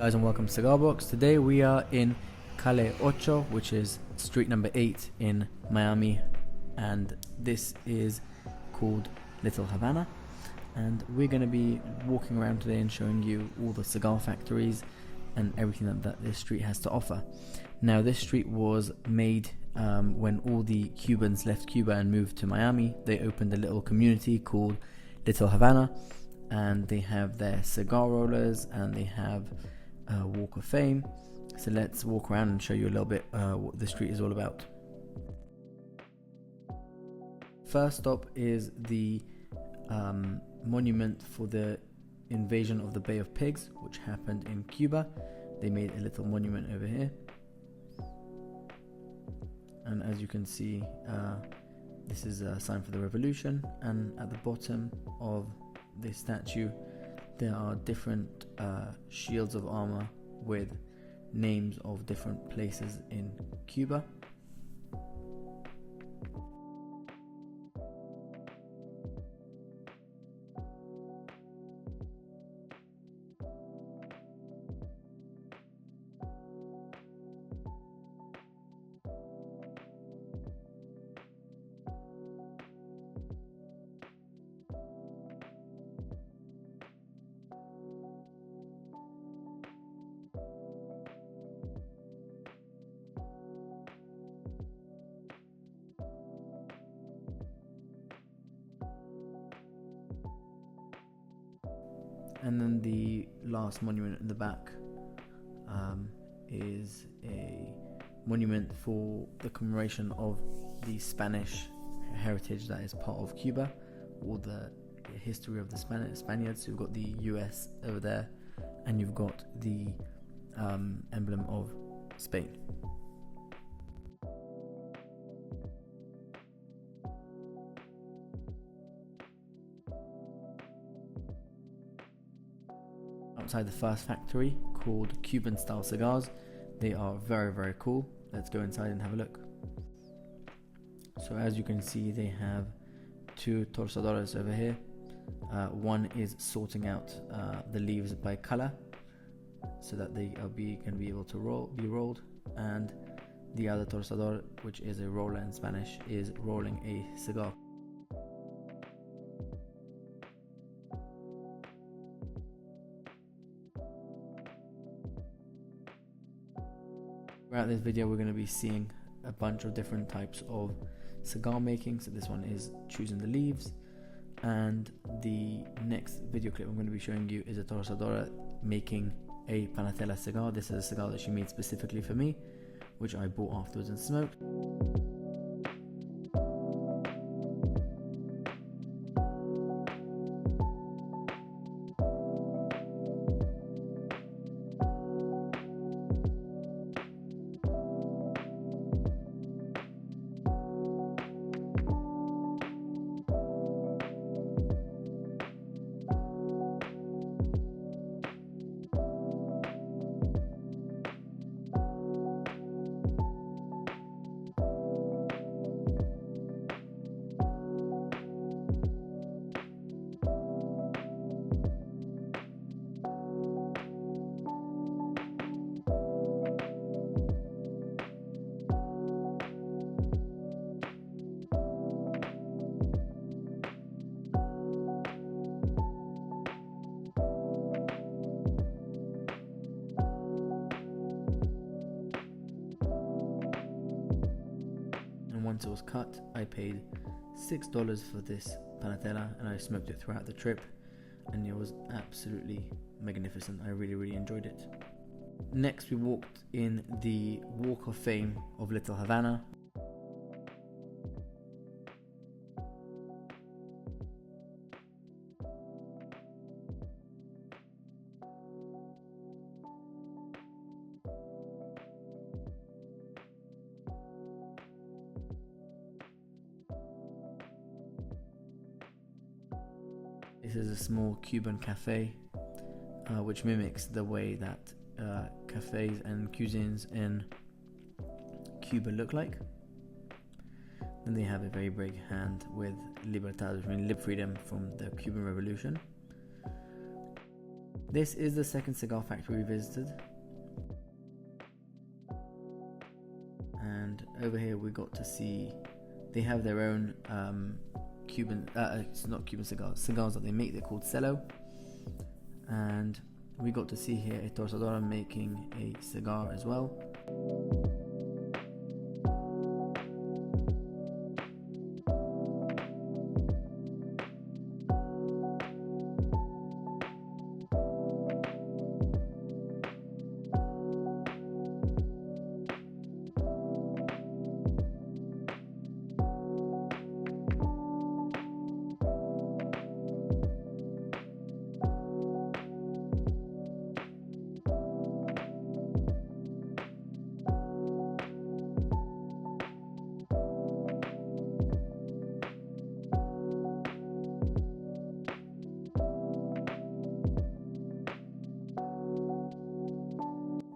Guys, and welcome to Cigar Box. Today we are in Calle Ocho, which is street number 8 in Miami, and this is called Little Havana, and we're going to be walking around today and showing you all the cigar factories and everything that this street has to offer. Now, this street was made when all the Cubans left Cuba and moved to Miami. They opened a little community called Little Havana, and they have their cigar rollers and they have Walk of Fame. So let's walk around and show you a little bit what the street is all about. First stop is the monument for the invasion of the Bay of Pigs, which happened in Cuba. They made a little monument over here, and as you can see, this is a sign for the revolution. And at the bottom of this statue there are different shields of armor with names of different places in Cuba. And then the last monument in the back is a monument for the commemoration of the Spanish heritage that is part of Cuba, or the history of the Spaniards. So you've got the US over there, and you've got the emblem of Spain. Outside the first factory, called Cuban style cigars. They are very cool. Let's go inside and have a look. So as you can see, they have two torsadores over here. One is sorting out the leaves by color so that they can be able to be rolled, and the other torsador, which is a roller in Spanish, is rolling a cigar. Throughout this video we're going to be seeing a bunch of different types of cigar making. So this one is choosing the leaves, and the next video clip I'm going to be showing you is a torsadora making a panatela cigar. This is a cigar that she made specifically for me, which I bought afterwards and smoked. Once it was cut, I paid $6 for this panatela, and I smoked it throughout the trip, and it was absolutely magnificent. I really enjoyed it. Next we walked in the Walk of Fame of Little Havana. This is a small Cuban cafe, which mimics the way that cafes and cuisines in Cuba look like. Then they have a very big hand with libertad, which means lip freedom from the Cuban Revolution. This is the second cigar factory we visited, and over here we got to see they have their own Cuban, it's not Cuban cigars that they make. They're called Cello, and we got to see here a torsadora making a cigar as well.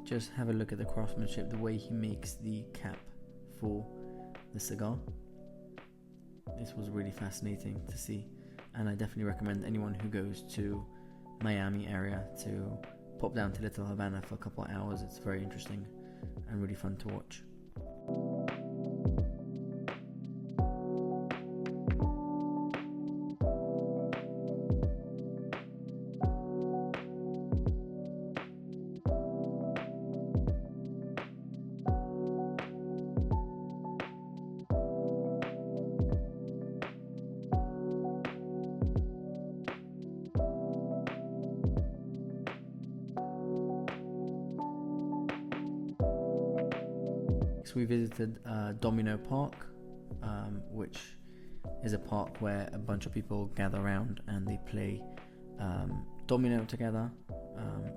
Just have a look at the craftsmanship, the way he makes the cap for the cigar. This was really fascinating to see, and I definitely recommend anyone who goes to Miami area to pop down to Little Havana for a couple of hours. It's very interesting and really fun to watch. We visited Domino Park, which is a park where a bunch of people gather around and they play domino together.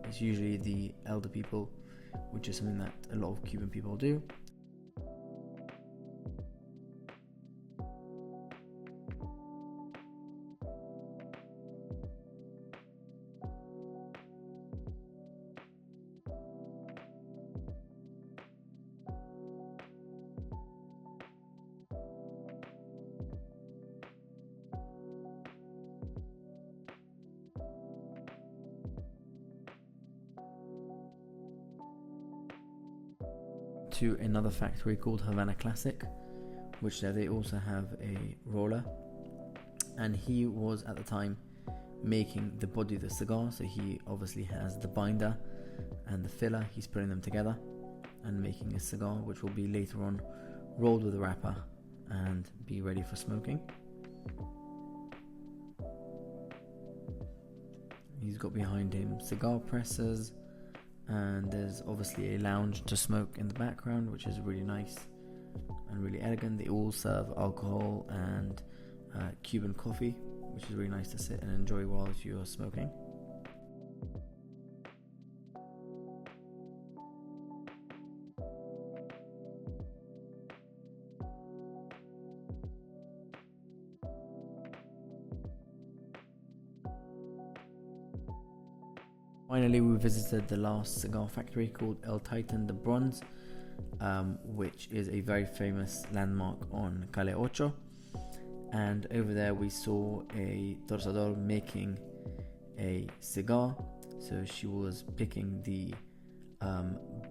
It's usually the elder people, which is something that a lot of Cuban people do. To another factory called Havana Classic, which they also have a roller, and he was at the time making the body of the cigar, so he obviously has the binder and the filler. He's putting them together and making a cigar which will be later on rolled with a wrapper and be ready for smoking. He's got behind him cigar presses, and there's obviously a lounge to smoke in the background, which is really nice and really elegant. They all serve alcohol and Cuban coffee, which is really nice to sit and enjoy while you're smoking. Finally, we visited the last cigar factory called El Titan de Bronze, which is a very famous landmark on Calle Ocho. And over there we saw a torsador making a cigar. So she was picking the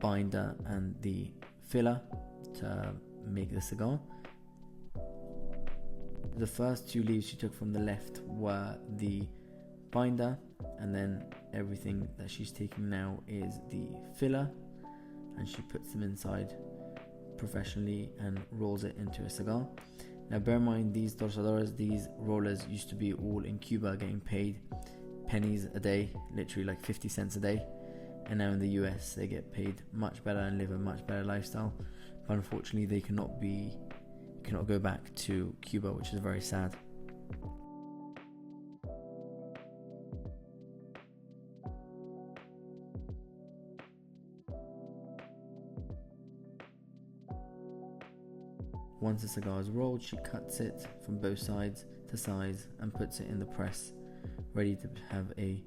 binder and the filler to make the cigar. The first two leaves she took from the left were the binder, and then everything that she's taking now is the filler, and she puts them inside professionally and rolls it into a cigar. Now bear in mind, these torsadoras, these rollers used to be all in Cuba getting paid pennies a day, literally like 50 cents a day, and now in the US they get paid much better and live a much better lifestyle, but unfortunately they cannot go back to Cuba, which is very sad. Once the cigar is rolled, she cuts it from both sides to size and puts it in the press, ready to have a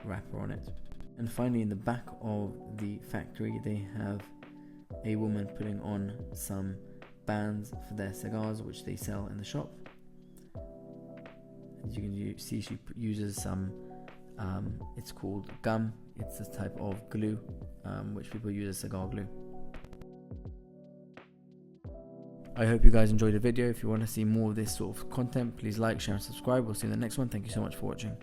wrapper on it. And finally, in the back of the factory, they have a woman putting on some bands for their cigars, which they sell in the shop. As you can see, she uses some It's called gum. It's a type of glue which people use as cigar glue. I hope you guys enjoyed the video. If you want to see more of this sort of content, please like, share and subscribe. We'll see you in the next one. Thank you so much for watching.